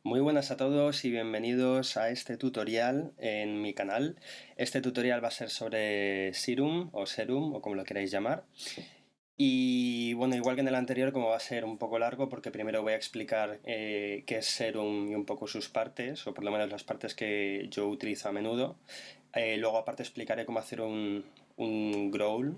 Muy buenas a todos y bienvenidos a este tutorial en mi canal. Este tutorial va a ser sobre Serum o como lo queráis llamar. Y bueno, igual que en el anterior, como va a ser un poco largo, porque primero voy a explicar qué es Serum y un poco sus partes, o por lo menos las partes que yo utilizo a menudo. Luego aparte explicaré cómo hacer un growl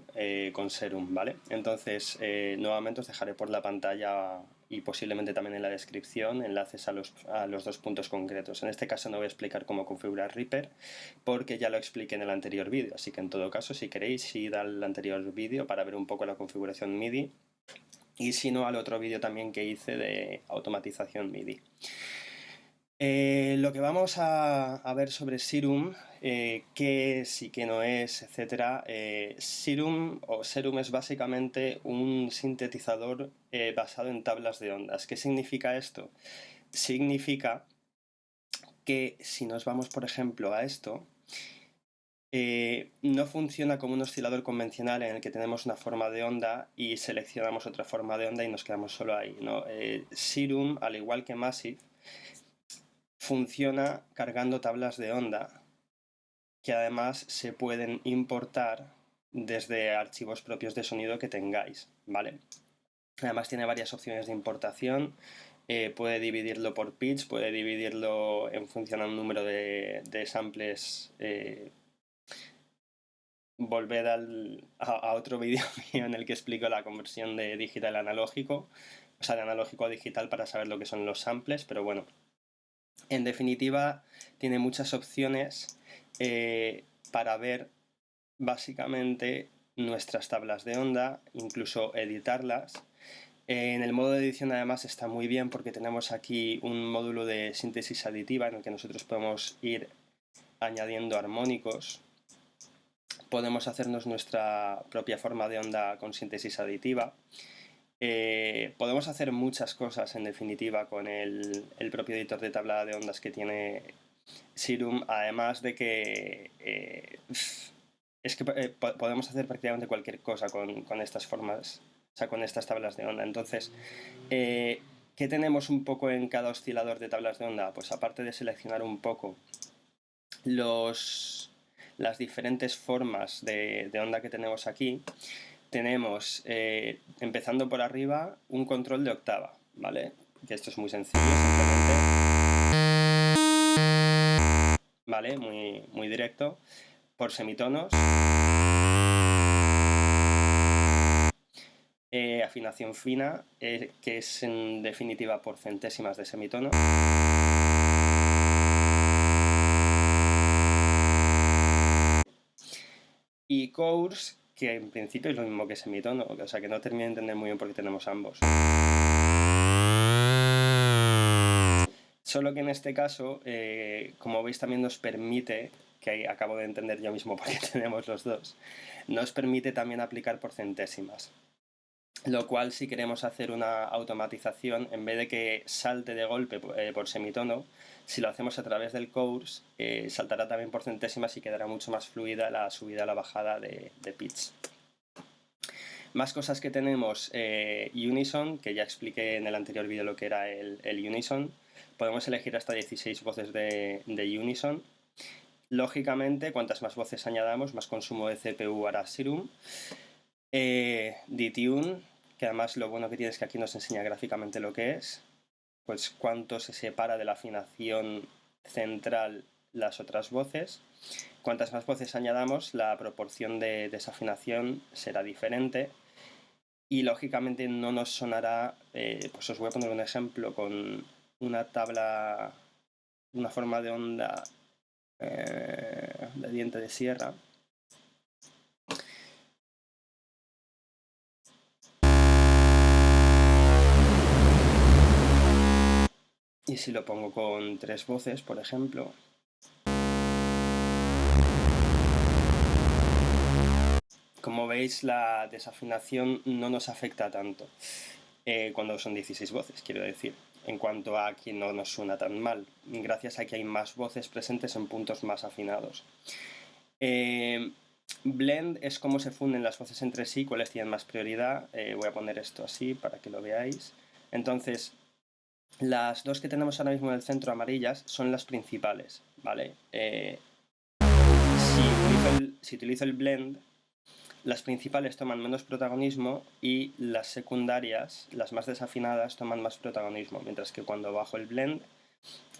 con Serum, ¿vale? Entonces, nuevamente os dejaré por la pantalla y posiblemente también en la descripción enlaces a los dos puntos concretos. En este caso no voy a explicar cómo configurar Reaper porque ya lo expliqué en el anterior vídeo, así que en todo caso si queréis id al anterior vídeo para ver un poco la configuración MIDI y si no al otro vídeo también que hice de automatización MIDI. Lo que vamos a ver sobre Serum, qué es y qué no es, etc. Serum es básicamente un sintetizador basado en tablas de ondas. ¿Qué significa esto? Significa que si nos vamos, por ejemplo, a esto, no funciona como un oscilador convencional en el que tenemos una forma de onda y seleccionamos otra forma de onda y nos quedamos solo ahí, ¿no? Serum, al igual que Massive, funciona cargando tablas de onda que además se pueden importar desde archivos propios de sonido que tengáis, ¿vale? Además tiene varias opciones de importación, puede dividirlo por pitch, puede dividirlo en función a un número de samples. Volved a otro vídeo mío en el que explico la conversión de digital a analógico, o sea, de analógico a digital para saber lo que son los samples, pero bueno, en definitiva tiene muchas opciones para ver básicamente nuestras tablas de onda, incluso editarlas. En el modo de edición además está muy bien porque tenemos aquí un módulo de síntesis aditiva en el que nosotros podemos ir añadiendo armónicos. Podemos hacernos nuestra propia forma de onda con síntesis aditiva. Podemos hacer muchas cosas en definitiva con el propio editor de tabla de ondas que tiene Serum, además de que es que podemos hacer prácticamente cualquier cosa con estas formas, o sea, con estas tablas de onda. Entonces, ¿qué tenemos un poco en cada oscilador de tablas de onda? Pues aparte de seleccionar un poco las diferentes formas de onda que tenemos aquí, tenemos, empezando por arriba, un control de octava, ¿vale? Que esto es muy sencillo, simplemente, ¿vale? Muy directo. Por semitonos, afinación fina, que es en definitiva por centésimas de semitono. Y course, que en principio es lo mismo que semitono, o sea que no termino de entender muy bien por qué tenemos ambos. Solo que en este caso, como veis también nos permite, que acabo de entender yo mismo por qué tenemos los dos, nos permite también aplicar por centésimas. Lo cual, si queremos hacer una automatización, en vez de que salte de golpe por semitono, si lo hacemos a través del course, saltará también por centésimas y quedará mucho más fluida la subida a la bajada de pitch. Más cosas que tenemos, Unison, que ya expliqué en el anterior vídeo lo que era el Unison. Podemos elegir hasta 16 voces de Unison. Lógicamente, cuantas más voces añadamos, más consumo de CPU hará Serum. Detune, que además lo bueno que tiene es que aquí nos enseña gráficamente lo que es, pues cuánto se separa de la afinación central las otras voces. Cuantas más voces añadamos, la proporción de desafinación será diferente y lógicamente no nos sonará, pues os voy a poner un ejemplo con una tabla, una forma de onda de diente de sierra. Y si lo pongo con 3 voces, por ejemplo, como veis la desafinación no nos afecta tanto cuando son 16 voces, quiero decir, en cuanto a que no nos suena tan mal, gracias a que hay más voces presentes en puntos más afinados. Blend es cómo se funden las voces entre sí, cuáles tienen más prioridad. Voy a poner esto así para que lo veáis. Entonces, Las dos que tenemos ahora mismo en el centro amarillas son las principales, ¿vale? Si utilizo el blend, las principales toman menos protagonismo y las secundarias, las más desafinadas, toman más protagonismo, mientras que cuando bajo el blend,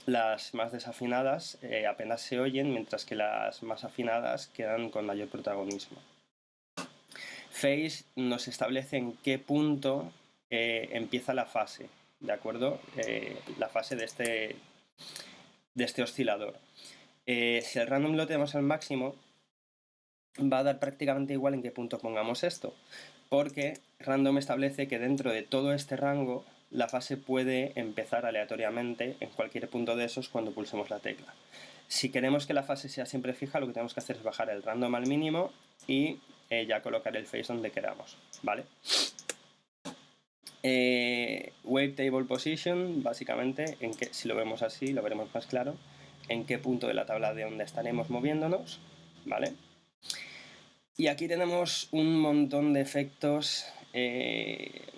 las más desafinadas apenas se oyen, mientras que las más afinadas quedan con mayor protagonismo. Phase nos establece en qué punto empieza la fase, ¿de acuerdo? La fase de este oscilador. Si el random lo tenemos al máximo, va a dar prácticamente igual en qué punto pongamos esto, porque random establece que dentro de todo este rango la fase puede empezar aleatoriamente en cualquier punto de esos cuando pulsemos la tecla. Si queremos que la fase sea siempre fija, lo que tenemos que hacer es bajar el random al mínimo y ya colocar el phase donde queramos, ¿vale? Wavetable position, básicamente, si lo vemos así, lo veremos más claro, en qué punto de la tabla de onda estaremos moviéndonos, ¿vale? Y aquí tenemos un montón de efectos,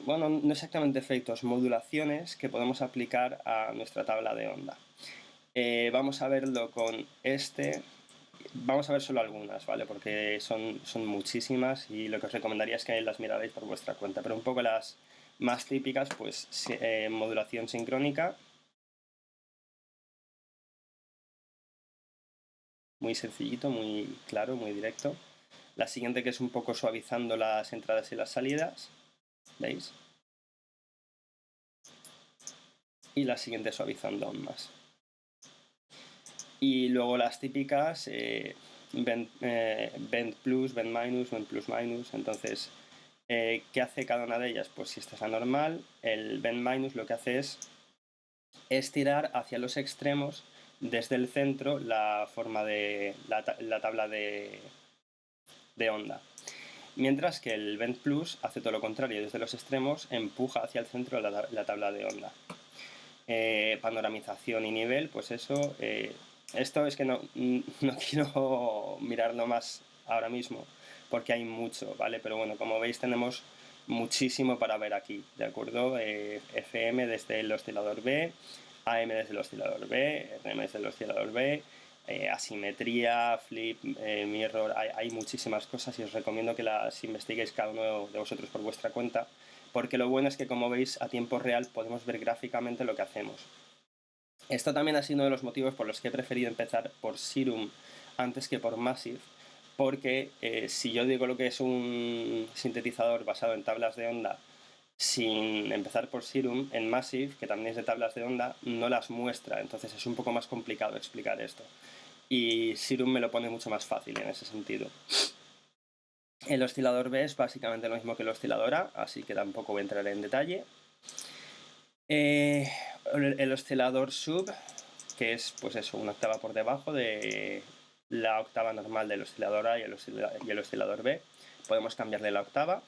bueno, no exactamente efectos, modulaciones que podemos aplicar a nuestra tabla de onda. Vamos a verlo con vamos a ver solo algunas, ¿vale? Porque son muchísimas y lo que os recomendaría es que las mirarais por vuestra cuenta, pero un poco las más típicas, pues modulación sincrónica, muy sencillito, muy claro, muy directo. La siguiente, que es un poco suavizando las entradas y las salidas, ¿veis? Y la siguiente suavizando aún más. Y luego las típicas, bend plus, bend plus minus. Entonces, ¿qué hace cada una de ellas? Pues si esta es la normal, el bend minus lo que hace es estirar hacia los extremos desde el centro la forma de la tabla de onda. Mientras que el bend plus hace todo lo contrario, desde los extremos empuja hacia el centro la tabla de onda. Panoramización y nivel, pues eso, esto es que no quiero mirarlo más ahora mismo porque hay mucho, ¿vale? Pero bueno, como veis tenemos muchísimo para ver aquí, ¿de acuerdo? FM desde el oscilador B, AM desde el oscilador B, RM desde el oscilador B, asimetría, flip, mirror, hay muchísimas cosas y os recomiendo que las investiguéis cada uno de vosotros por vuestra cuenta, porque lo bueno es que, como veis, a tiempo real podemos ver gráficamente lo que hacemos. Esto también ha sido uno de los motivos por los que he preferido empezar por Serum antes que por Massive, porque si yo digo lo que es un sintetizador basado en tablas de onda sin empezar por Serum, en Massive, que también es de tablas de onda, no las muestra, entonces es un poco más complicado explicar esto. Y Serum me lo pone mucho más fácil en ese sentido. El oscilador B es básicamente lo mismo que el oscilador A, así que tampoco voy a entrar en detalle. El oscilador sub, que es pues eso, una octava por debajo de la octava normal del oscilador A y el oscilador B. Podemos cambiarle la octava.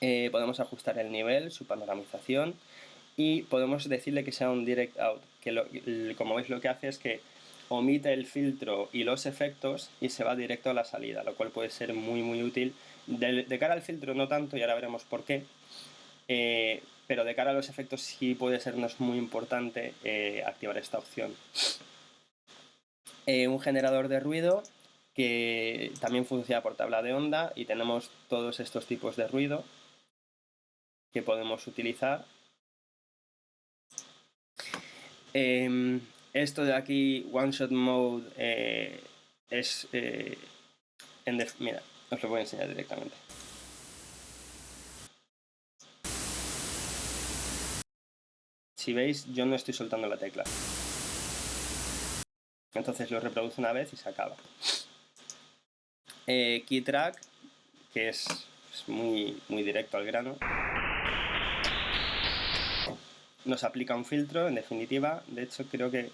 Podemos ajustar el nivel, su panoramización, y podemos decirle que sea un direct out, que como veis lo que hace es que omite el filtro y los efectos y se va directo a la salida, lo cual puede ser muy útil. De cara al filtro no tanto, y ahora veremos por qué, pero de cara a los efectos sí puede sernos muy importante activar esta opción. Un generador de ruido que también funciona por tabla de onda, y tenemos todos estos tipos de ruido que podemos utilizar. Esto de aquí, One Shot Mode, es... mira, os lo voy a enseñar directamente. Si veis, yo no estoy soltando la tecla. Entonces lo reproduce una vez y se acaba. Key Track, que es muy directo al grano. Nos aplica un filtro, en definitiva. De hecho, creo que...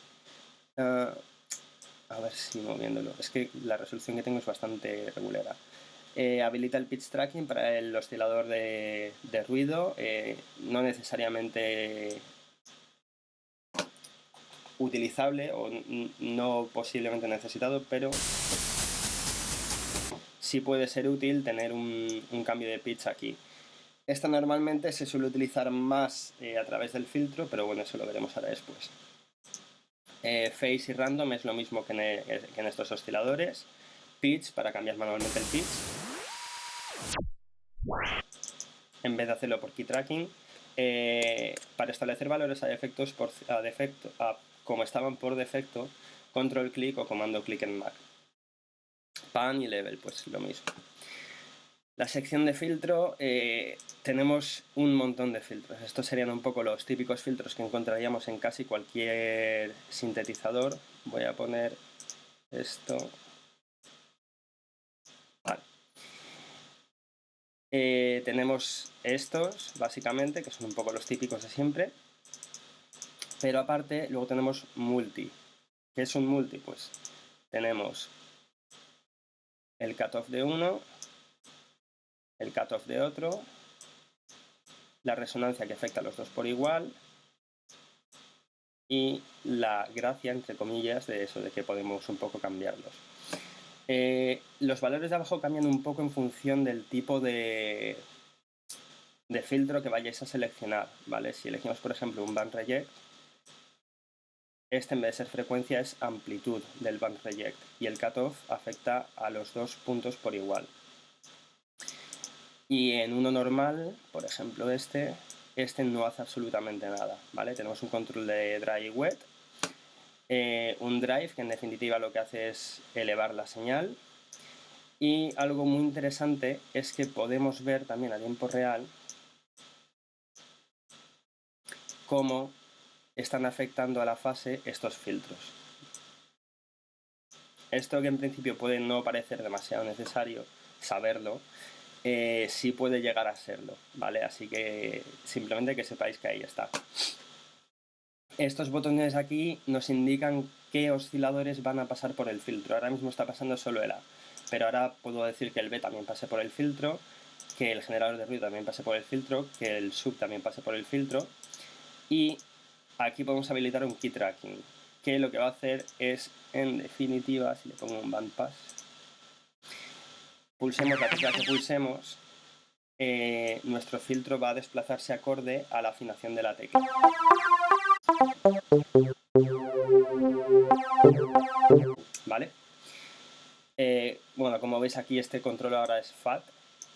a ver si moviéndolo. Es que la resolución que tengo es bastante regulera. Habilita el pitch tracking para el oscilador de ruido. No necesariamente utilizable o no posiblemente necesitado, pero sí puede ser útil tener un cambio de pitch aquí. Esta normalmente se suele utilizar más a través del filtro, pero bueno, eso lo veremos ahora después. Phase y random es lo mismo que en estos osciladores. Pitch, para cambiar manualmente el pitch, en vez de hacerlo por key tracking. Para establecer valores a defectos como estaban por defecto, control click o comando click en Mac. Pan y level, pues lo mismo. La sección de filtro, tenemos un montón de filtros. Estos serían un poco los típicos filtros que encontraríamos en casi cualquier sintetizador. Voy a poner esto. Vale. Tenemos estos, básicamente, que son un poco los típicos de siempre. Pero aparte, luego tenemos multi. ¿Qué es un multi? Pues tenemos el cutoff de uno, el cutoff de otro, la resonancia que afecta a los dos por igual y la gracia, entre comillas, de eso, de que podemos un poco cambiarlos. Los valores de abajo cambian un poco en función del tipo de filtro que vayáis a seleccionar, ¿vale? Si elegimos, por ejemplo, un band reject, este en vez de ser frecuencia es amplitud del band reject y el cutoff afecta a los dos puntos por igual. Y en uno normal, por ejemplo este no hace absolutamente nada, ¿vale? Tenemos un control de dry y wet, un drive que en definitiva lo que hace es elevar la señal, y algo muy interesante es que podemos ver también a tiempo real cómo están afectando a la fase estos filtros. Esto que en principio puede no parecer demasiado necesario saberlo, sí puede llegar a serlo, ¿vale? Así que simplemente que sepáis que ahí está. Estos botones aquí nos indican qué osciladores van a pasar por el filtro. Ahora mismo está pasando solo el A, pero ahora puedo decir que el B también pase por el filtro, que el generador de ruido también pase por el filtro, que el sub también pase por el filtro, y aquí podemos habilitar un key tracking, que lo que va a hacer es, en definitiva, si le pongo un bandpass, pulsemos la tecla que pulsemos, nuestro filtro va a desplazarse acorde a la afinación de la tecla. ¿Vale? Bueno, como veis aquí este control ahora es FAT,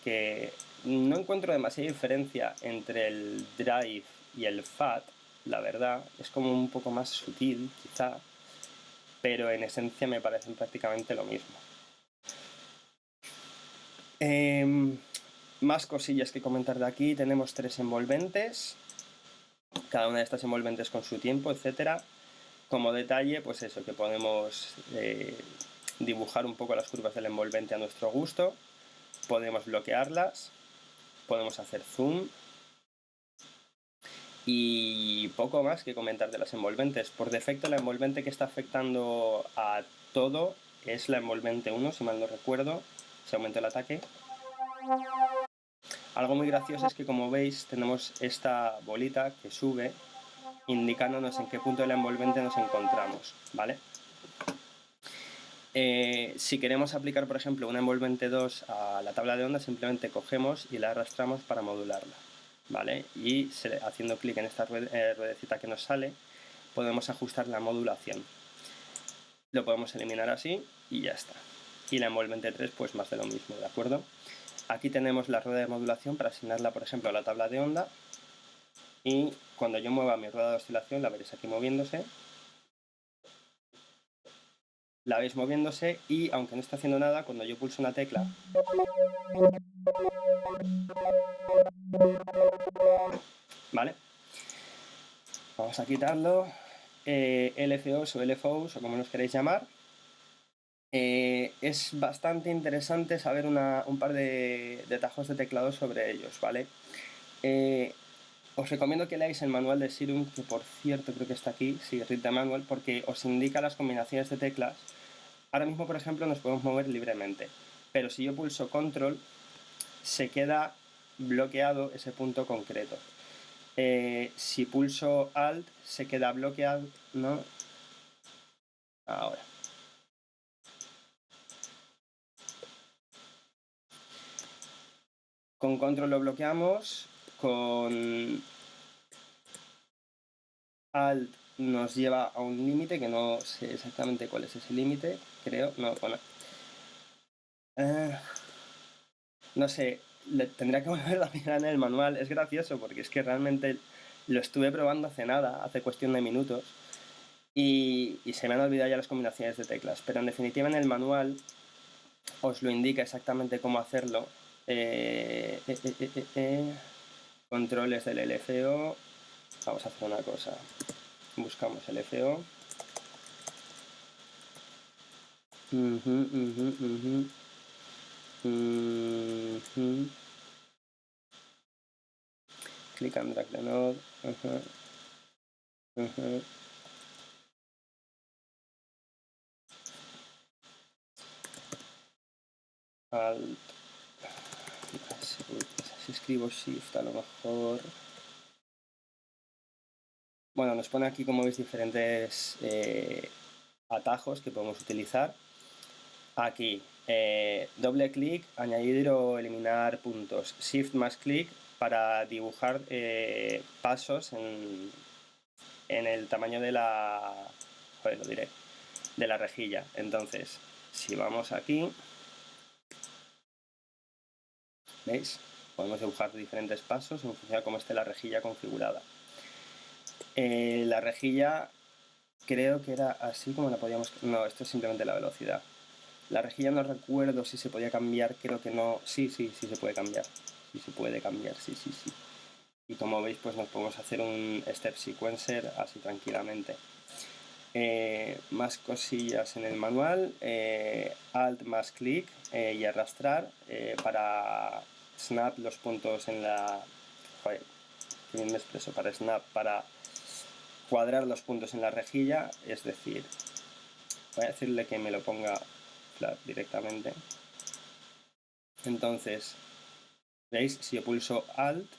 que no encuentro demasiada diferencia entre el drive y el FAT, la verdad, es como un poco más sutil quizá, pero en esencia me parecen prácticamente lo mismo. Más cosillas que comentar de aquí. Tenemos 3 envolventes, cada una de estas envolventes con su tiempo, etcétera. Como detalle, pues eso, que podemos dibujar un poco las curvas del envolvente a nuestro gusto, podemos bloquearlas, podemos hacer zoom, y poco más que comentar de las envolventes. Por defecto la envolvente que está afectando a todo es la envolvente 1, si mal no recuerdo. Se aumenta el ataque. Algo muy gracioso es que, como veis, tenemos esta bolita que sube indicándonos en qué punto de la envolvente nos encontramos, ¿vale? Si queremos aplicar, por ejemplo, una envolvente 2 a la tabla de onda, simplemente cogemos y la arrastramos para modularla, ¿vale? Y haciendo clic en esta ruedecita que nos sale, podemos ajustar la modulación. Lo podemos eliminar así y ya está. Y la envolvente 3, pues más de lo mismo, ¿de acuerdo? Aquí tenemos la rueda de modulación para asignarla, por ejemplo, a la tabla de onda. Y cuando yo mueva mi rueda de oscilación, la veréis aquí moviéndose. La veis moviéndose y, aunque no está haciendo nada, cuando yo pulso una tecla, ¿vale? Vamos a quitarlo. LFOs o LFOs, o como los queréis llamar. Es bastante interesante saber un par de atajos de teclado sobre ellos, ¿vale? Os recomiendo que leáis el manual de Serum, que por cierto creo que está aquí, sí, Read the Manual, porque os indica las combinaciones de teclas. Ahora mismo, por ejemplo, nos podemos mover libremente, pero si yo pulso Control, se queda bloqueado ese punto concreto. Si pulso Alt, se queda bloqueado, ¿no? Ahora. Con control lo bloqueamos, con alt nos lleva a un límite que no sé exactamente cuál es ese límite, creo, no, bueno. No sé, tendría que volver a mirar en el manual. Es gracioso porque es que realmente lo estuve probando hace nada, hace cuestión de minutos, y se me han olvidado ya las combinaciones de teclas. Pero en definitiva en el manual os lo indica exactamente cómo hacerlo. Controles del LFO. Vamos a hacer una cosa. Buscamos LFO. Click and drag the node. Alt. Si escribo shift a lo mejor. Bueno, nos pone aquí, como veis, diferentes atajos que podemos utilizar. Aquí, doble clic, añadir o eliminar puntos. Shift más clic para dibujar pasos en el tamaño de la... Joder, lo diré. De la rejilla. Entonces, si vamos aquí, ¿veis? Podemos dibujar diferentes pasos en función de cómo esté la rejilla configurada. La rejilla creo que era así como la podíamos... No, esto es simplemente la velocidad. La rejilla no recuerdo si se podía cambiar, creo que no. Sí se puede cambiar. Sí se puede cambiar, sí. Y como veis, pues nos podemos hacer un step sequencer así tranquilamente. Más cosillas en el manual. Alt más clic y arrastrar para snap los puntos en la... Joder, que bien me expreso. Para cuadrar los puntos en la rejilla, es decir, voy a decirle que me lo ponga flat directamente. Entonces, ¿veis? Si yo pulso Alt,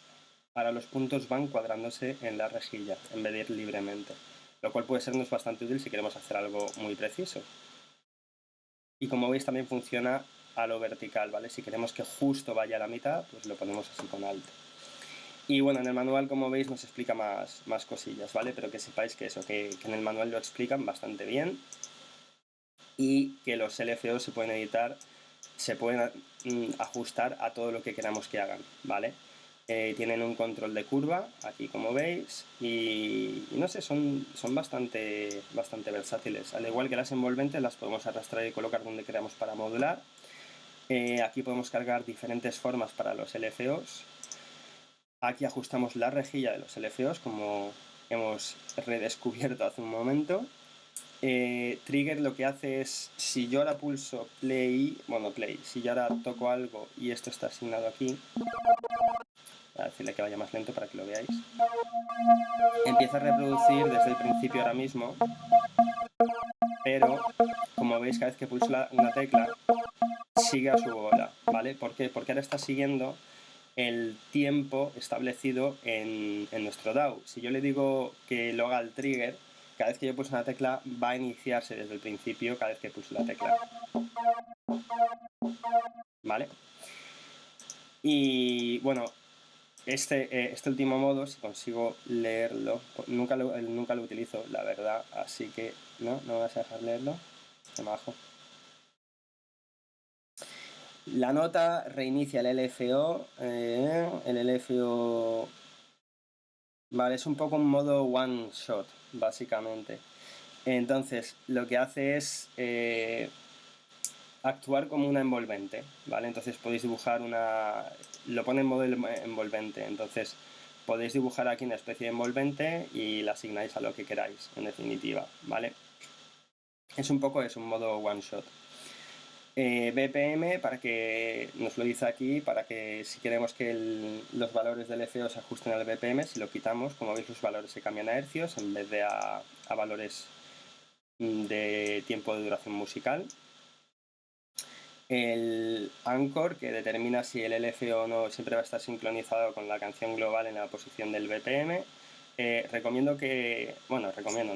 ahora los puntos van cuadrándose en la rejilla en vez de ir libremente, lo cual puede sernos bastante útil si queremos hacer algo muy preciso. Y como veis también funciona a lo vertical, ¿vale? Si queremos que justo vaya a la mitad, pues lo ponemos así con Alt. Y bueno, en el manual, como veis, nos explica más cosillas, ¿vale? Pero que sepáis que eso, que en el manual lo explican bastante bien y que los LFO se pueden editar, se pueden ajustar a todo lo que queramos que hagan, ¿vale? Tienen un control de curva, aquí como veis, y no sé, son bastante versátiles. Al igual que las envolventes, las podemos arrastrar y colocar donde queramos para modular. Aquí podemos cargar diferentes formas para los LFOs. Aquí ajustamos la rejilla de los LFOs, como hemos redescubierto hace un momento. Trigger lo que hace es, si yo ahora pulso play, si yo ahora toco algo y esto está asignado aquí, voy a decirle que vaya más lento para que lo veáis, empieza a reproducir desde el principio ahora mismo, pero como veis cada vez que pulso una tecla sigue a su bola, ¿vale? ¿Por qué? Porque ahora está siguiendo el tiempo establecido en nuestro DAW. Si yo le digo que lo haga el trigger, cada vez que yo pulso una tecla va a iniciarse desde el principio cada vez que pulso la tecla, ¿vale? Y bueno, este último modo, si consigo leerlo, nunca lo utilizo, la verdad, así que no me vas a dejar leerlo, qué majo. La nota reinicia el LFO, vale, es un poco un modo one shot, básicamente. Entonces, lo que hace es actuar como una envolvente, ¿vale? Entonces podéis dibujar lo pone en modo envolvente, entonces podéis dibujar aquí una especie de envolvente y la asignáis a lo que queráis, en definitiva, ¿vale? Es un poco, es un modo one shot. BPM, para que nos lo dice aquí, para que si queremos que los valores del FO se ajusten al BPM, si lo quitamos, como veis los valores se cambian a hercios en vez de a valores de tiempo de duración musical. El anchor, que determina si el LFO o no, siempre va a estar sincronizado con la canción global en la posición del BPM. Recomiendo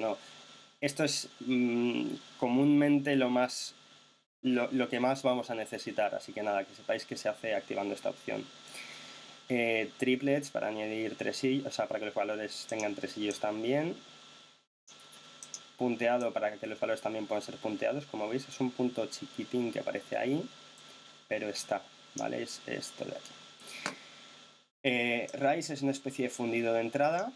no. Esto es comúnmente lo que más vamos a necesitar, así que nada, que sepáis que se hace activando esta opción. triplets para añadir tresillos, o sea, para que los valores tengan tresillos también. Punteado para que los valores también puedan ser punteados. Como veis, es un punto chiquitín que aparece ahí, pero está, ¿vale? Es esto de aquí. Rise es una especie de fundido de entrada.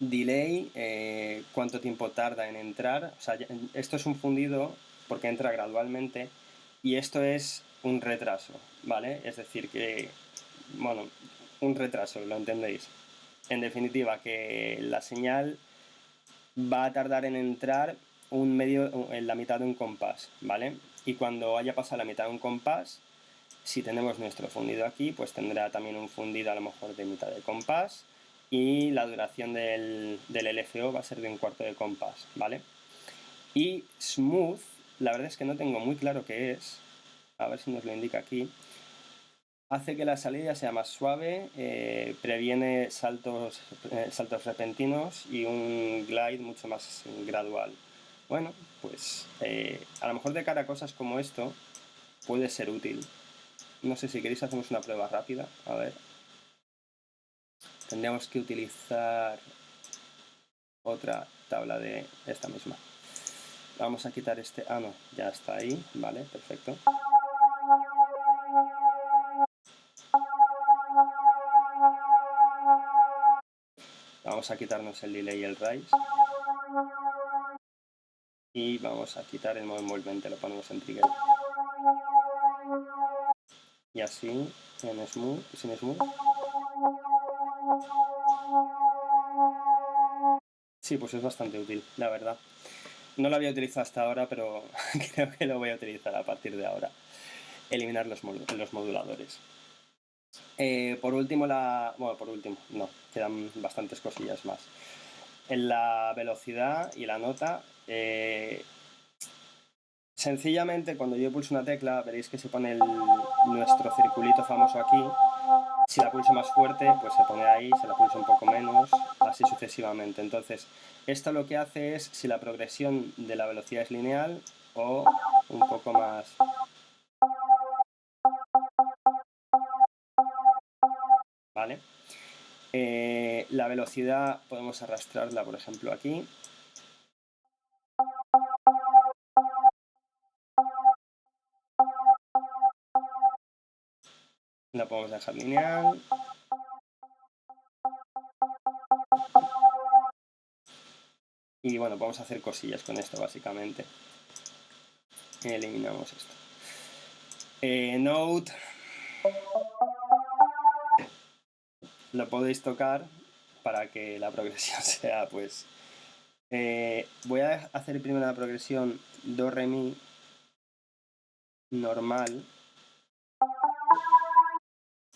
Delay, cuánto tiempo tarda en entrar. O sea, esto es un fundido porque entra gradualmente y esto es un retraso, ¿vale? Es decir que, bueno, un retraso, ¿lo entendéis? En definitiva, que la señal va a tardar en entrar en la mitad de un compás, ¿vale? Y cuando haya pasado la mitad de un compás, si tenemos nuestro fundido aquí, pues tendrá también un fundido a lo mejor de mitad de compás y la duración del LFO va a ser de un cuarto de compás, ¿vale? Y smooth, la verdad es que no tengo muy claro qué es, a ver si nos lo indica aquí. Hace que la salida sea más suave, previene saltos repentinos y un glide mucho más gradual. Bueno, pues a lo mejor de cara a cosas como esto puede ser útil. No sé si queréis hacemos una prueba rápida. A ver. Tendríamos que utilizar otra tabla de esta misma. Vamos a quitar este... Ah, no, ya está ahí. Vale, perfecto. Vamos a quitarnos el delay y el rise. Y vamos a quitar el modo envolvente, lo ponemos en trigger. Y así, en smooth, sin smooth. Sí, pues es bastante útil, la verdad. No lo había utilizado hasta ahora, pero creo que lo voy a utilizar a partir de ahora. Eliminar los moduladores. Por último, no, quedan bastantes cosillas más. En la velocidad y la nota, sencillamente cuando yo pulso una tecla, veréis que se pone nuestro circulito famoso aquí. Si la pulso más fuerte, pues se pone ahí, si la pulso un poco menos, así sucesivamente. Entonces, esto lo que hace es si la progresión de la velocidad es lineal o un poco más... ¿Vale? La velocidad podemos arrastrarla, por ejemplo, aquí. La podemos dejar lineal. Y bueno, podemos hacer cosillas con esto, básicamente. Eliminamos esto. Note. Lo podéis tocar para que la progresión sea, pues... voy a hacer primero la progresión do, re, mi normal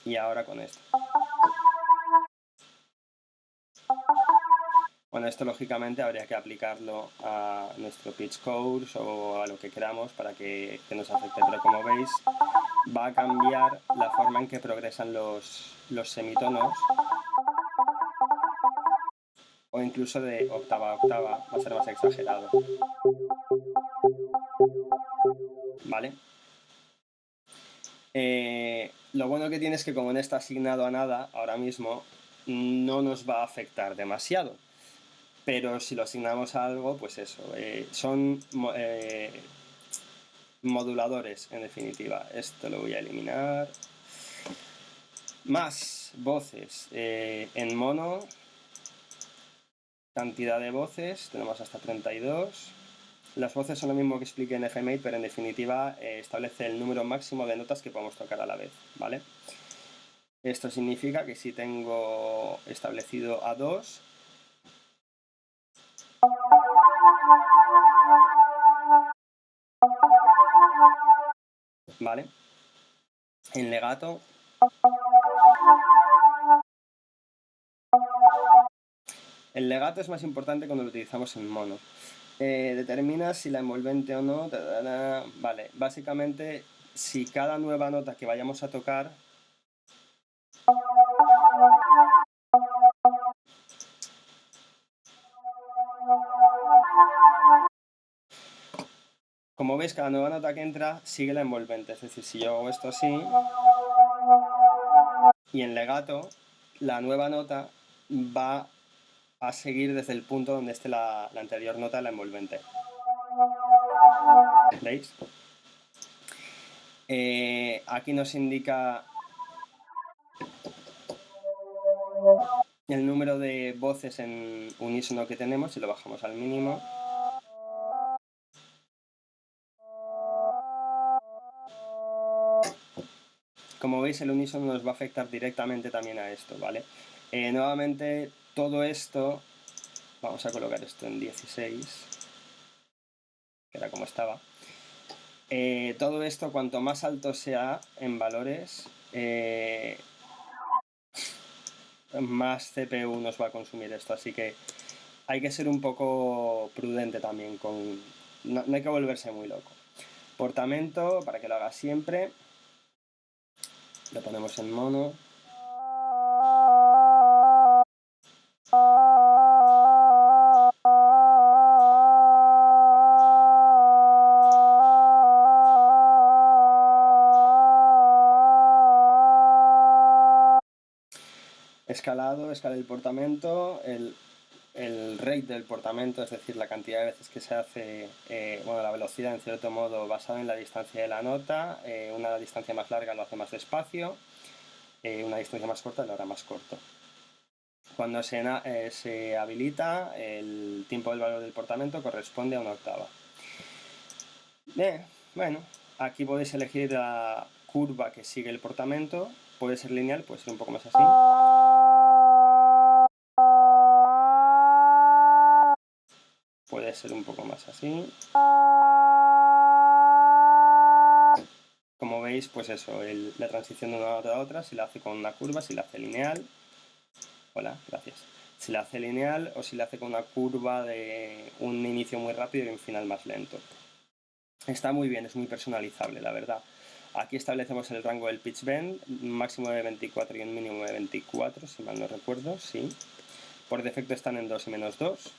y ahora con esto. Bueno, esto lógicamente habría que aplicarlo a nuestro pitch course o a lo que queramos para que nos afecte, pero como veis va a cambiar la forma en que progresan los semitonos o incluso de octava a octava, va a ser más exagerado. ¿Vale? Lo bueno que tiene es que como no está asignado a nada ahora mismo, no nos va a afectar demasiado. Pero si lo asignamos a algo, pues eso, son moduladores en definitiva. Esto lo voy a eliminar. Más voces en mono, cantidad de voces, tenemos hasta 32. Las voces son lo mismo que expliqué en FMate, pero en definitiva establece el número máximo de notas que podemos tocar a la vez, ¿vale? Esto significa que si tengo establecido a 2, ¿vale? En legato, el legato es más importante cuando lo utilizamos en mono. Determina si la envolvente o no, vale, básicamente si cada nueva nota que vayamos a tocar como veis cada nueva nota que entra sigue la envolvente, es decir, si yo hago esto así Y en legato, la nueva nota va a seguir desde el punto donde esté la anterior nota, la envolvente. ¿Veis? Aquí nos indica el número de voces en unísono que tenemos, si lo bajamos al mínimo. Como veis, el unísono nos va a afectar directamente también a esto, ¿vale? Nuevamente, todo esto, vamos a colocar esto en 16, que era como estaba. Todo esto, cuanto más alto sea en valores, más CPU nos va a consumir esto, así que hay que ser un poco prudente también, no hay que volverse muy loco. Portamento, para que lo haga siempre, lo ponemos en mono. Escalado, escala el portamento, el rate del portamento, es decir, la cantidad de veces que se hace, la velocidad en cierto modo basado en la distancia de la nota, una distancia más larga lo hace más despacio, una distancia más corta lo hará más corto. Cuando se habilita, el tiempo del valor del portamento corresponde a una octava. Bueno, aquí podéis elegir la curva que sigue el portamento, puede ser lineal, puede ser un poco más así. Puede ser un poco más así. Como veis, pues eso, la transición de una nota a otra, si la hace con una curva, si la hace lineal. Hola, gracias. Si la hace lineal o si la hace con una curva de un inicio muy rápido y un final más lento. Está muy bien, es muy personalizable, la verdad. Aquí establecemos el rango del pitch bend, un máximo de 24 y un mínimo de 24, si mal no recuerdo, sí. Por defecto están en 2 y menos 2.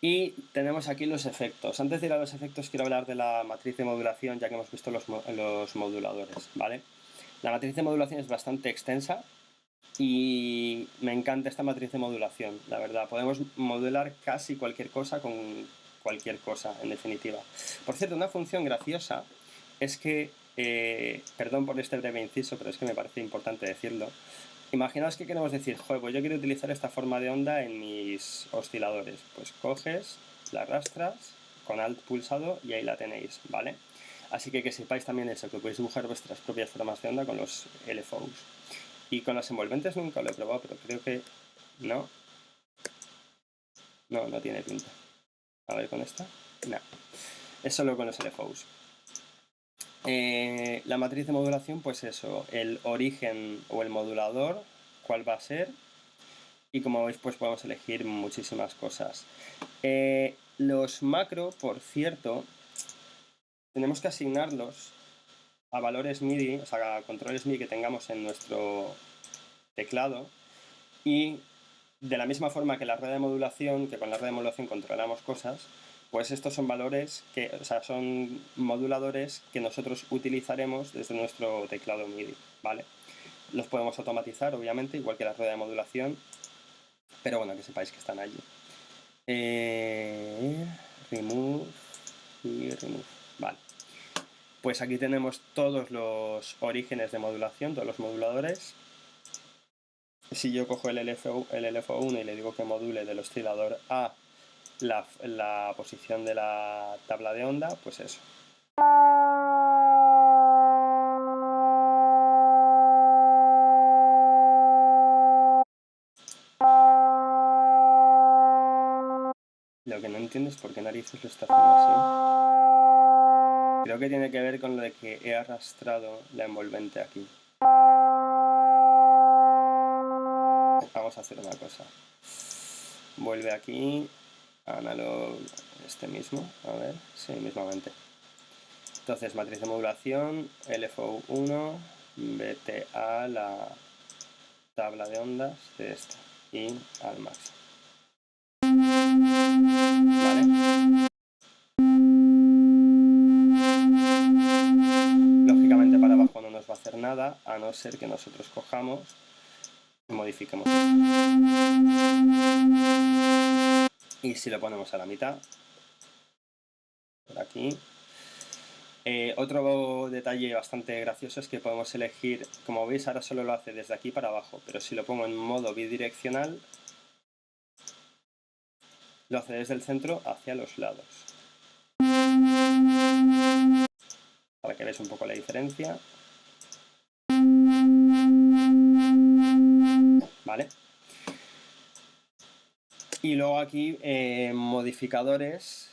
Y tenemos aquí los efectos. Antes de ir a los efectos, quiero hablar de la matriz de modulación, ya que hemos visto los moduladores, ¿vale? La matriz de modulación es bastante extensa y me encanta esta matriz de modulación, la verdad. Podemos modular casi cualquier cosa con cualquier cosa, en definitiva. Por cierto, una función graciosa es que, perdón por este breve inciso, pero es que me parece importante decirlo. Imaginaos que queremos decir, joder, pues yo quiero utilizar esta forma de onda en mis osciladores. Pues coges, la arrastras con Alt pulsado y ahí la tenéis, ¿vale? Así que sepáis también eso, que podéis dibujar vuestras propias formas de onda con los LFOs. Y con las envolventes nunca lo he probado, pero creo que no. No tiene pinta. A ver con esta. No. Es solo con los LFOs. La matriz de modulación, pues eso, el origen o el modulador, cuál va a ser. Y como veis, pues podemos elegir muchísimas cosas. Los macro, por cierto, tenemos que asignarlos a valores MIDI, o sea, a controles MIDI que tengamos en nuestro teclado. Y de la misma forma que la red de modulación, que con la red de modulación controlamos cosas, pues estos son valores son moduladores que nosotros utilizaremos desde nuestro teclado MIDI, ¿vale? Los podemos automatizar, obviamente, igual que la red de modulación, pero bueno, que sepáis que están allí. Remove y remove. Vale. Pues aquí tenemos todos los orígenes de modulación, todos los moduladores. Si yo cojo el LFO1 y le digo que module del oscilador A la posición de la tabla de onda, pues eso. Lo que no entiendo es por qué narices lo está haciendo así. Creo que tiene que ver con lo de que he arrastrado la envolvente aquí. Vamos a hacer una cosa. Vuelve aquí, analog, este mismo, a ver, sí, mismamente. Entonces, matriz de modulación, LFO1, vete a la tabla de ondas de esta y al máximo. ¿Vale? Lógicamente para abajo no nos va a hacer nada, nada, a no ser que nosotros cojamos y modifiquemos esto. Y si lo ponemos a la mitad, por aquí. Otro detalle bastante gracioso es que podemos elegir, como veis ahora solo lo hace desde aquí para abajo, pero si lo pongo en modo bidireccional, lo hace desde el centro hacia los lados. Para que veáis un poco la diferencia. ¿Vale? Y luego aquí modificadores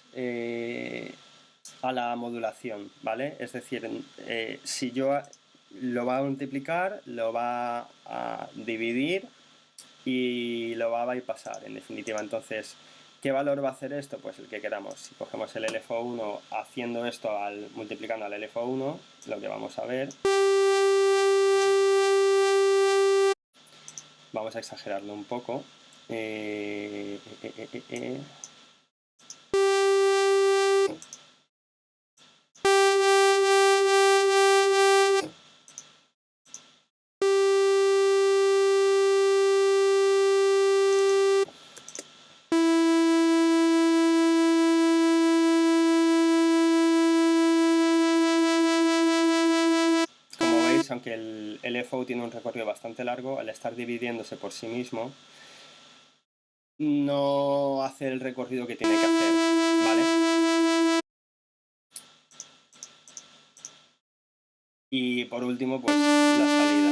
a la modulación, ¿vale? Es decir, si yo lo va a multiplicar, lo va a dividir y lo va a bypassar, en definitiva. Entonces, ¿qué valor va a hacer esto? Pues el que queramos. Si cogemos el LFO1 haciendo esto multiplicando al LFO1, lo que vamos a ver... Vamos a exagerarlo un poco. Aunque el LFO tiene un recorrido bastante largo, al estar dividiéndose por sí mismo, no hace el recorrido que tiene que hacer, ¿vale? Y por último, pues la salida.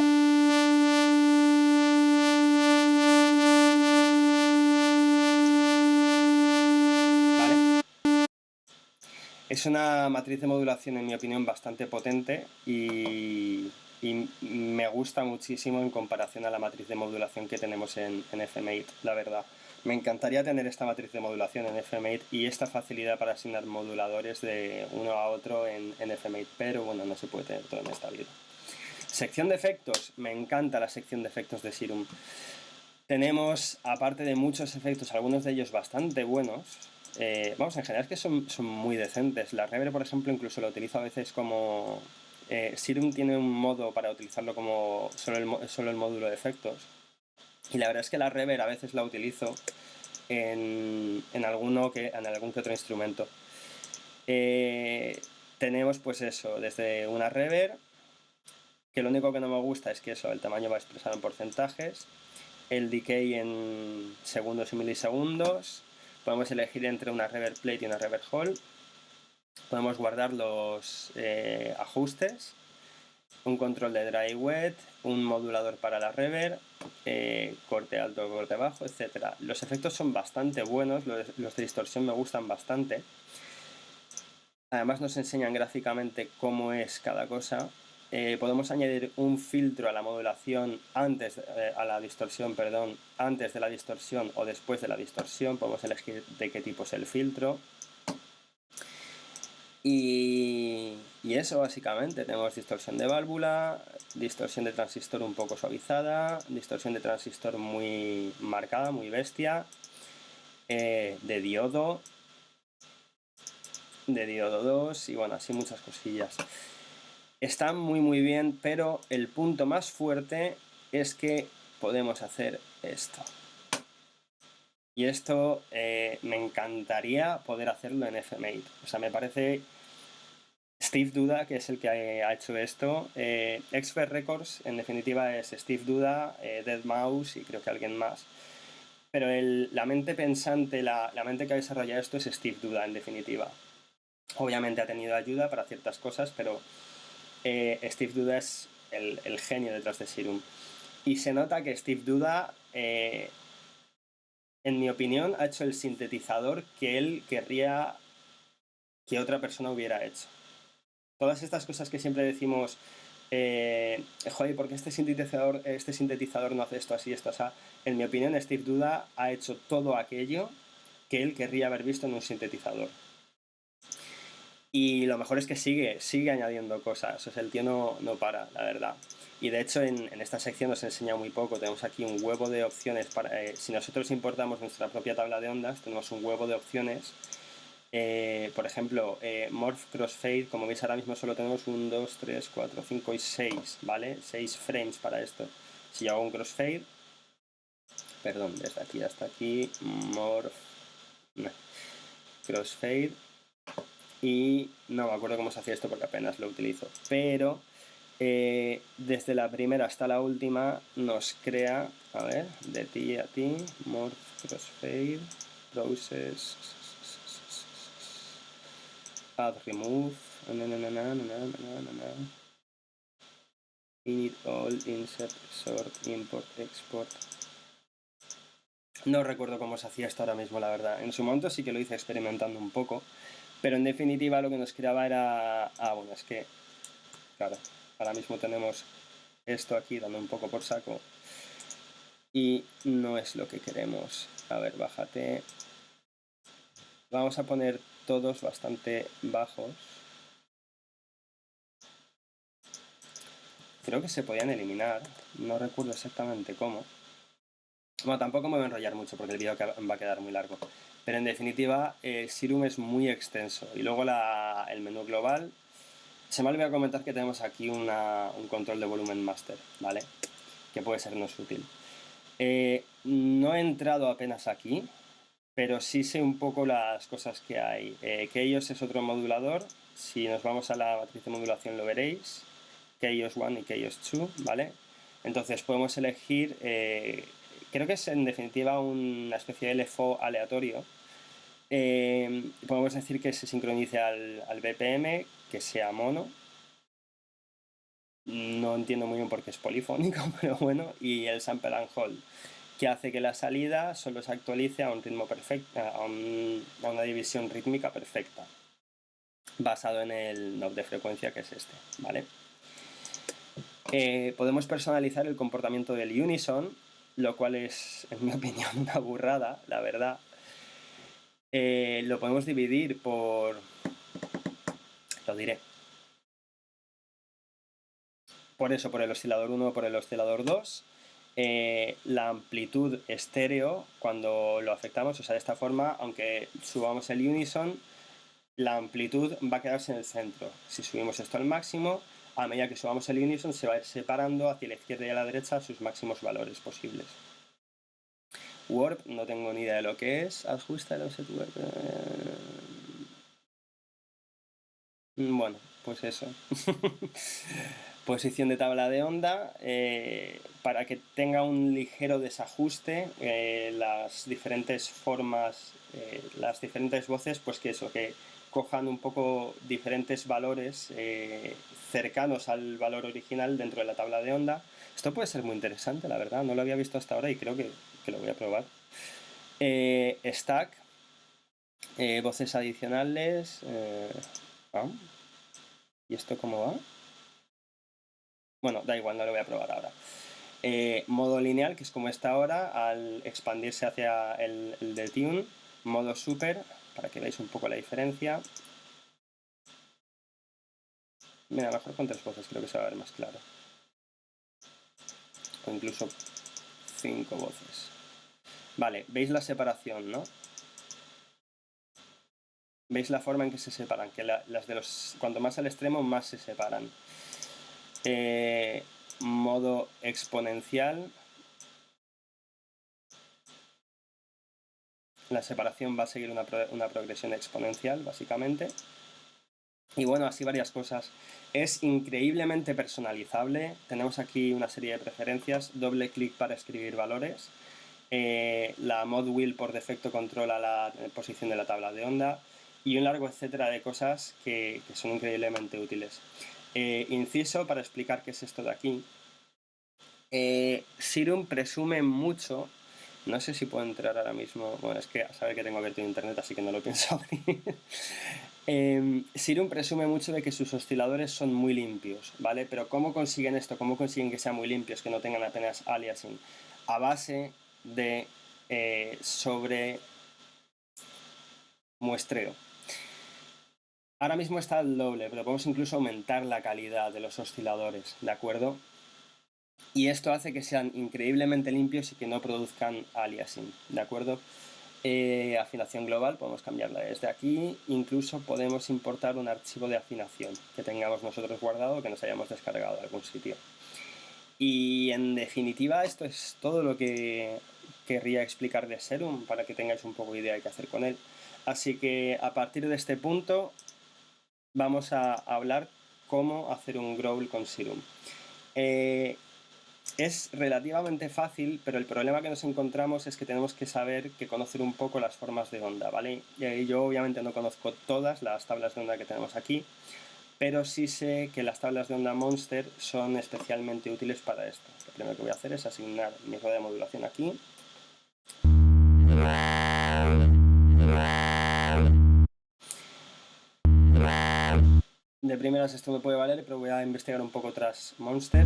¿Vale? Es una matriz de modulación, en mi opinión, bastante potente y me gusta muchísimo en comparación a la matriz de modulación que tenemos en FMate, la verdad. Me encantaría tener esta matriz de modulación en FMate y esta facilidad para asignar moduladores de uno a otro en FMate, pero bueno, no se puede tener todo en esta vida. Sección de efectos. Me encanta la sección de efectos de Serum. Tenemos, aparte de muchos efectos, algunos de ellos bastante buenos. Vamos, en general es que son muy decentes. La Reverb, por ejemplo, incluso lo utilizo a veces como... Serum tiene un modo para utilizarlo como solo el módulo de efectos. Y la verdad es que la Reverb a veces la utilizo en algún que otro instrumento. Tenemos pues eso, desde una Reverb, que lo único que no me gusta es que eso, el tamaño va expresado en porcentajes, el decay en segundos y milisegundos, podemos elegir entre una Reverb Plate y una Reverb Hall, podemos guardar los ajustes, un control de dry wet, un modulador para la reverb, corte alto, corte bajo, etc. Los efectos son bastante buenos, los de distorsión me gustan bastante. Además nos enseñan gráficamente cómo es cada cosa. Podemos añadir un filtro a la modulación antes de la distorsión o después de la distorsión. Podemos elegir de qué tipo es el filtro. Y eso básicamente, tenemos distorsión de válvula, distorsión de transistor un poco suavizada, distorsión de transistor muy marcada, muy bestia, de diodo 2 y bueno, así muchas cosillas. Está muy bien, pero el punto más fuerte es que podemos hacer esto. Y esto me encantaría poder hacerlo en FMate. O sea, me parece... Steve Duda, que es el que ha hecho esto. Expert Records, en definitiva, es Steve Duda, deadmau5 y creo que alguien más. Pero la mente pensante, la mente que ha desarrollado esto es Steve Duda, en definitiva. Obviamente ha tenido ayuda para ciertas cosas, pero Steve Duda es el genio detrás de Serum. Y se nota que Steve Duda, en mi opinión, ha hecho el sintetizador que él querría que otra persona hubiera hecho. Todas estas cosas que siempre decimos, joder, ¿por qué este sintetizador no hace esto así, esto así? En mi opinión, Steve Duda ha hecho todo aquello que él querría haber visto en un sintetizador. Y lo mejor es que sigue añadiendo cosas. O sea, el tío no para, la verdad. Y de hecho en esta sección nos enseña muy poco. Tenemos aquí un huevo de opciones para... si nosotros importamos nuestra propia tabla de ondas, tenemos un huevo de opciones Por ejemplo, Morph Crossfade, como veis ahora mismo solo tenemos 1, 2, 3, 4, 5 y 6, ¿vale? 6 frames para esto. Si yo hago un crossfade, perdón, desde aquí hasta aquí, Morph, no, Crossfade, y no me acuerdo cómo se hacía esto porque apenas lo utilizo, pero desde la primera hasta la última nos crea, a ver, de ti a ti, Morph Crossfade, Process, Add Remove, Init All, Insert, Sort, Import, Export. No recuerdo cómo se hacía esto ahora mismo, la verdad. En su momento sí que lo hice experimentando un poco, pero en definitiva lo que nos creaba era... Ah, bueno, es que, claro, ahora mismo tenemos esto aquí dando un poco por saco y no es lo que queremos. A ver, bájate. Vamos a poner todos bastante bajos. Creo que se podían eliminar, no recuerdo exactamente cómo. Bueno, tampoco me voy a enrollar mucho porque el vídeo va a quedar muy largo. Pero en definitiva, Serum es muy extenso. Y luego el menú global. Se me ha olvidado comentar que tenemos aquí un control de volumen master, ¿vale? Que puede sernos útil. No he entrado apenas aquí, pero sí sé un poco las cosas que hay. Keyless es otro modulador. Si nos vamos a la matriz de modulación lo veréis. Keyless 1 y Keyless 2, ¿vale? Entonces podemos elegir, creo que es en definitiva una especie de LFO aleatorio. Podemos decir que se sincronice al BPM, que sea mono. No entiendo muy bien por qué es polifónico, pero bueno. Y el sample and hold, que hace que la salida solo se actualice a un ritmo perfecto, a una división rítmica perfecta, basado en el knob de frecuencia que es este, ¿vale? Podemos personalizar el comportamiento del unison, lo cual es, en mi opinión, una burrada, la verdad. Lo podemos dividir por... Lo diré. Por eso, por el oscilador 1 o por el oscilador 2. La amplitud estéreo, cuando lo afectamos, o sea, de esta forma, aunque subamos el unison, la amplitud va a quedarse en el centro. Si subimos esto al máximo, a medida que subamos el unison, se va a ir separando hacia la izquierda y a la derecha sus máximos valores posibles. Warp, no tengo ni idea de lo que es. Ajusta el offset warp. Bueno, pues eso. Posición de tabla de onda, para que tenga un ligero desajuste, las diferentes formas, las diferentes voces, pues que eso, que cojan un poco diferentes valores cercanos al valor original dentro de la tabla de onda. Esto puede ser muy interesante, la verdad, no lo había visto hasta ahora y creo que lo voy a probar. Stack, voces adicionales. ¿Y esto cómo va? Bueno, da igual, no lo voy a probar ahora. Modo lineal, que es como está ahora, al expandirse hacia el de tune. Modo super, para que veáis un poco la diferencia. Mira, mejor con 3 voces, creo que se va a ver más claro. O incluso 5 voces. Vale, veis la separación, ¿no? Veis la forma en que se separan, que las de los... Cuanto más al extremo, más se separan. Modo exponencial. La separación va a seguir una progresión exponencial, básicamente. Y bueno, así varias cosas. Es increíblemente personalizable. Tenemos aquí una serie de preferencias. Doble clic para escribir valores. La mod wheel por defecto controla la posición de la tabla de onda. Y un largo etcétera de cosas que son increíblemente útiles. Inciso para explicar qué es esto de aquí. Serum presume mucho. No sé si puedo entrar ahora mismo. Bueno, es que a saber que tengo abierto internet, así que no lo pienso abrir. Serum presume mucho de que sus osciladores son muy limpios, ¿vale? Pero ¿cómo consiguen esto? ¿Cómo consiguen que sean muy limpios, que no tengan apenas aliasing? A base de sobre muestreo. Ahora mismo está al doble, pero podemos incluso aumentar la calidad de los osciladores, ¿de acuerdo? Y esto hace que sean increíblemente limpios y que no produzcan aliasing, ¿de acuerdo? Afinación global, podemos cambiarla desde aquí. Incluso podemos importar un archivo de afinación que tengamos nosotros guardado, que nos hayamos descargado de algún sitio. Y en definitiva, esto es todo lo que querría explicar de Serum, para que tengáis un poco de idea de qué hacer con él. Así que a partir de este punto vamos a hablar cómo hacer un growl con Serum. Es relativamente fácil, pero el problema que nos encontramos es que tenemos que conocer un poco las formas de onda, ¿vale? Yo obviamente no conozco todas las tablas de onda que tenemos aquí, pero sí sé que las tablas de onda Monster son especialmente útiles para esto. Lo primero que voy a hacer es asignar mi rueda de modulación aquí. De primeras esto me puede valer, pero voy a investigar un poco otras Monster.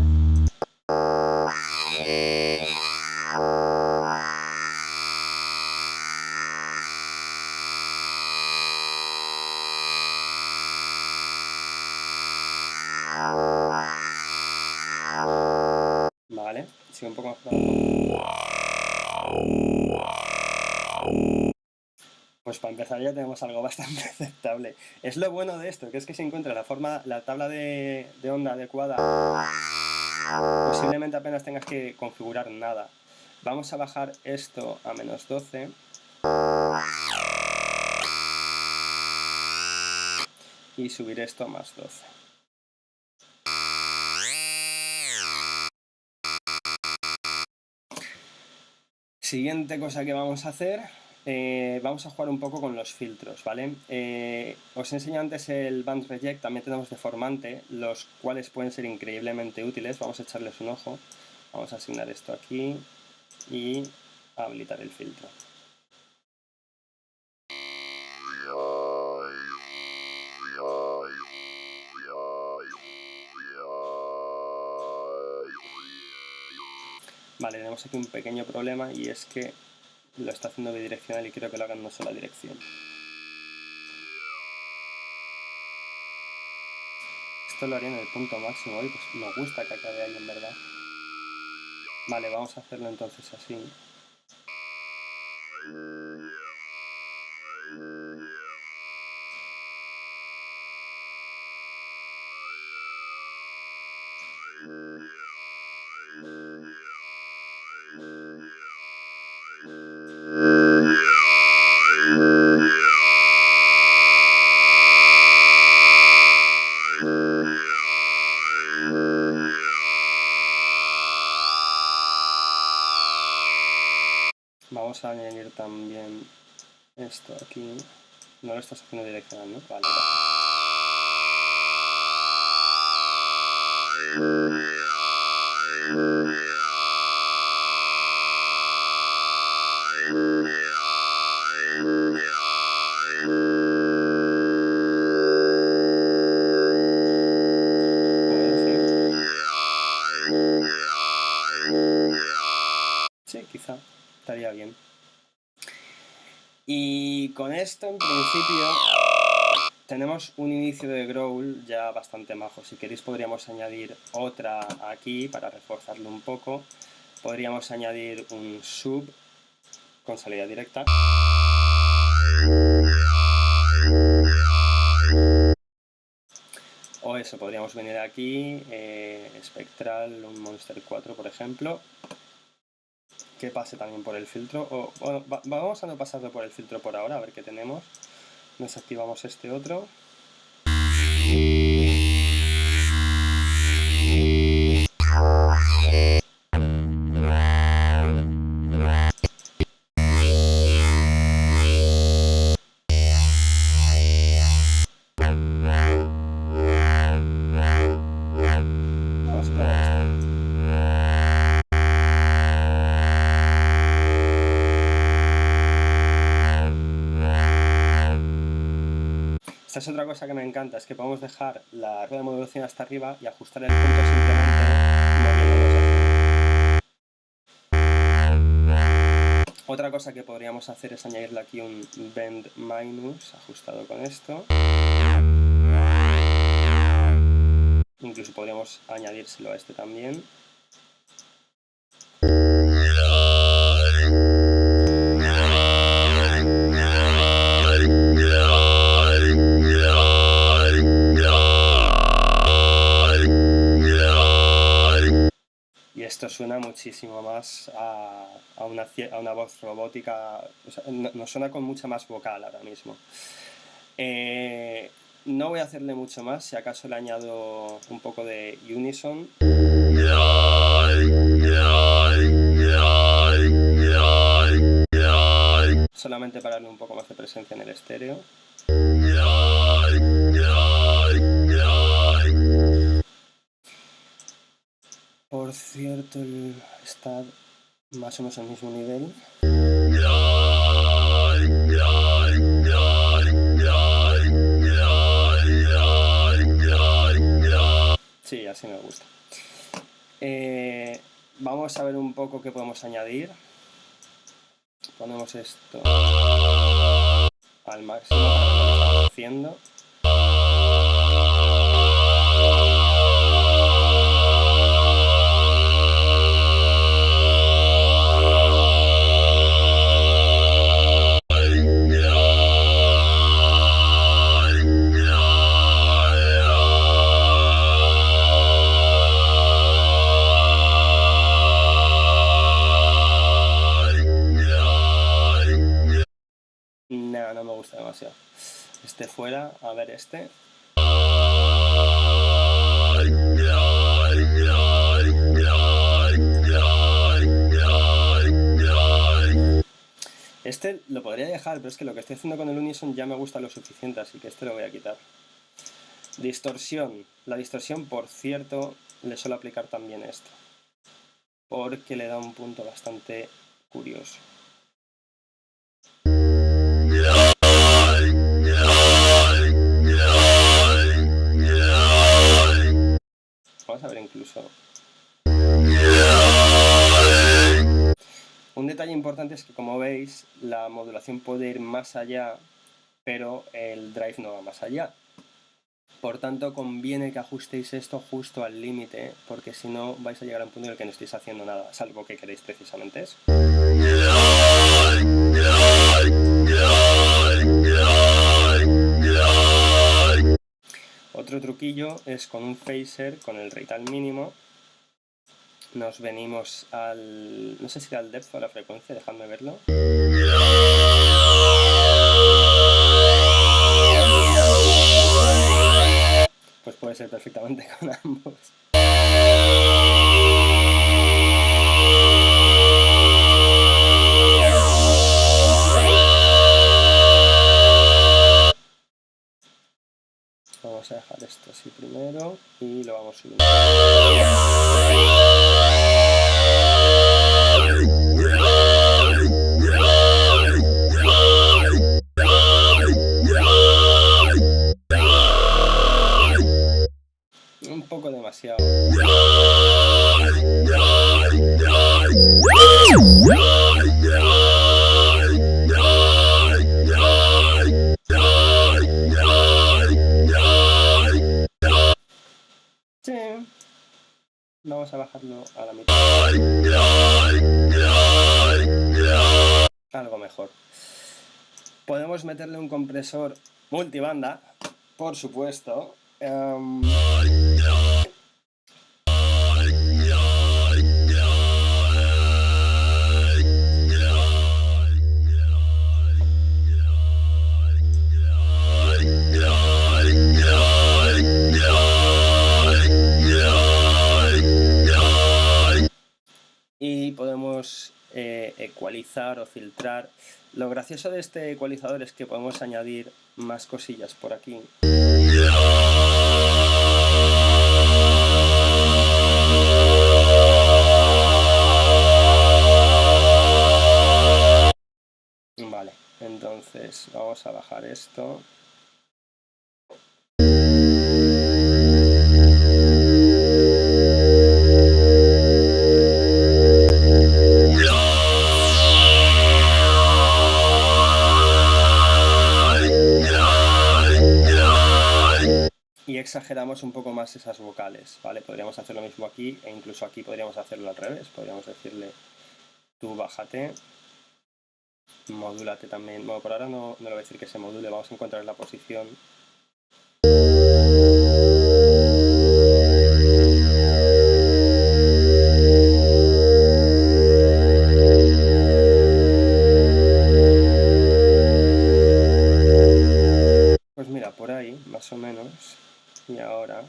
Vale, sigue un poco más para abajo. Pues para empezar ya tenemos algo bastante aceptable. Es lo bueno de esto, que es que se encuentra la tabla de onda adecuada. Posiblemente apenas tengas que configurar nada. Vamos a bajar esto a menos 12. Y subir esto a más 12. Siguiente cosa que vamos a hacer, vamos a jugar un poco con los filtros, ¿vale? Os he enseñado antes el Band Reject, también tenemos deformante, los cuales pueden ser increíblemente útiles. Vamos a echarles un ojo. Vamos a asignar esto aquí y habilitar el filtro. Vale, tenemos aquí un pequeño problema y es que lo está haciendo bidireccional y creo que lo haga en una sola dirección. Esto lo haría en el punto máximo y pues me gusta que acabe ahí en verdad. Vale, vamos a hacerlo entonces así. Vamos a añadir también esto aquí. No lo estás haciendo direccional, ¿no? Vale, sí, quizá estaría bien. Y con esto, en principio, tenemos un inicio de growl ya bastante majo. Si queréis podríamos añadir otra aquí para reforzarlo un poco. Podríamos añadir un sub con salida directa. O eso, podríamos venir aquí, espectral, un Monster 4 por ejemplo, que pase también por el filtro. O, bueno, vamos a no pasarlo por el filtro por ahora, a ver qué tenemos. Desactivamos este otro. Esta es otra cosa que me encanta, es que podemos dejar la rueda de modulación hasta arriba y ajustar el punto simplemente moviéndonos. Otra cosa que podríamos hacer es añadirle aquí un bend minus ajustado con esto. Incluso podríamos añadírselo a este también. suena muchísimo más a una voz robótica, o sea, nos suena con mucha más vocal ahora mismo. No voy a hacerle mucho más, si acaso le añado un poco de unison. Solamente para darle un poco más de presencia en el estéreo. Por cierto, está más o menos al mismo nivel. Sí, así me gusta. Vamos a ver un poco qué podemos añadir. Ponemos esto al máximo para ver lo que estamos haciendo. No me gusta demasiado. Este fuera, a ver este. Este lo podría dejar, pero es que lo que estoy haciendo con el unison ya me gusta lo suficiente, así que este lo voy a quitar. Distorsión. La distorsión, por cierto, le suelo aplicar también esto, porque le da un punto bastante curioso. Vamos a ver incluso. Un detalle importante es que, como veis, la modulación puede ir más allá, pero el drive no va más allá. Por tanto, conviene que ajustéis esto justo al límite, porque si no vais a llegar a un punto en el que no estéis haciendo nada, salvo que queréis precisamente eso. Otro truquillo es con un phaser, con el rate al mínimo, nos venimos al... no sé si era al depth o a la frecuencia, dejadme verlo. Pues puede ser perfectamente con ambos. Vamos a dejar esto así primero y lo vamos subiendo. Un poco demasiado. Sí. Vamos a bajarlo a la mitad. Algo mejor. Podemos meterle un compresor multibanda, por supuesto. Y podemos ecualizar o filtrar. Lo gracioso de este ecualizador es que podemos añadir más cosillas por aquí. Vale, entonces vamos a bajar esto. Y exageramos un poco más esas vocales, ¿vale? Podríamos hacer lo mismo aquí, e incluso aquí podríamos hacerlo al revés. Podríamos decirle, tú bájate, modúlate también. Bueno, por ahora no le voy a decir que se module, vamos a encontrar la posición. ahí, más o menos. Y ahora...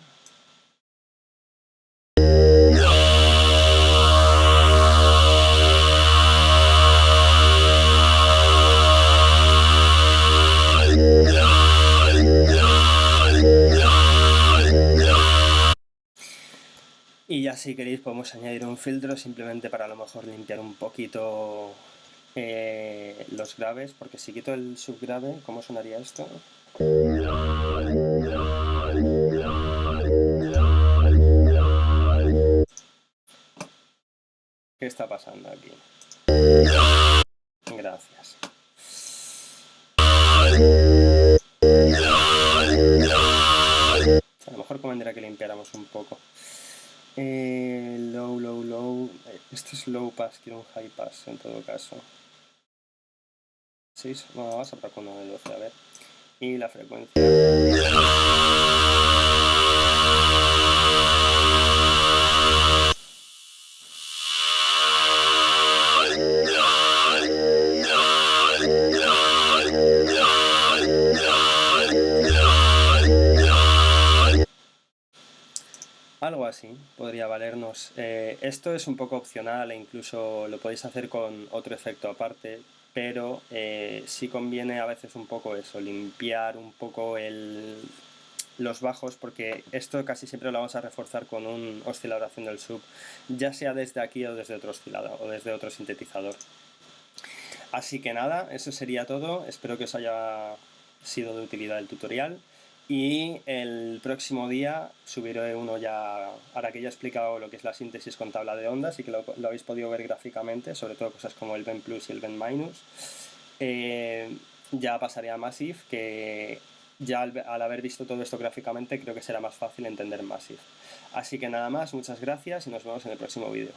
Y ya si queréis podemos añadir un filtro simplemente para a lo mejor limpiar un poquito los graves, porque si quito el subgrave, ¿cómo sonaría esto? ¿Qué está pasando aquí? Gracias. A lo mejor convendría que limpiáramos un poco. Low. Esto es low pass, quiero un high pass en todo caso. Sí, bueno, vamos a probar con uno de 12, a ver. Y la frecuencia. Algo así podría valernos. Esto es un poco opcional e incluso lo podéis hacer con otro efecto aparte, pero sí conviene a veces un poco eso, limpiar un poco los bajos, porque esto casi siempre lo vamos a reforzar con un oscilador haciendo el sub, ya sea desde aquí o desde otro oscilador o desde otro sintetizador. Así que nada, eso sería todo. Espero que os haya sido de utilidad el tutorial. Y el próximo día subiré uno ya, ahora que ya he explicado lo que es la síntesis con tabla de ondas y que lo habéis podido ver gráficamente, sobre todo cosas como el Bend Plus y el Bend Minus. Ya pasaré a Massive, que ya al haber visto todo esto gráficamente creo que será más fácil entender Massive. Así que nada más, muchas gracias y nos vemos en el próximo vídeo.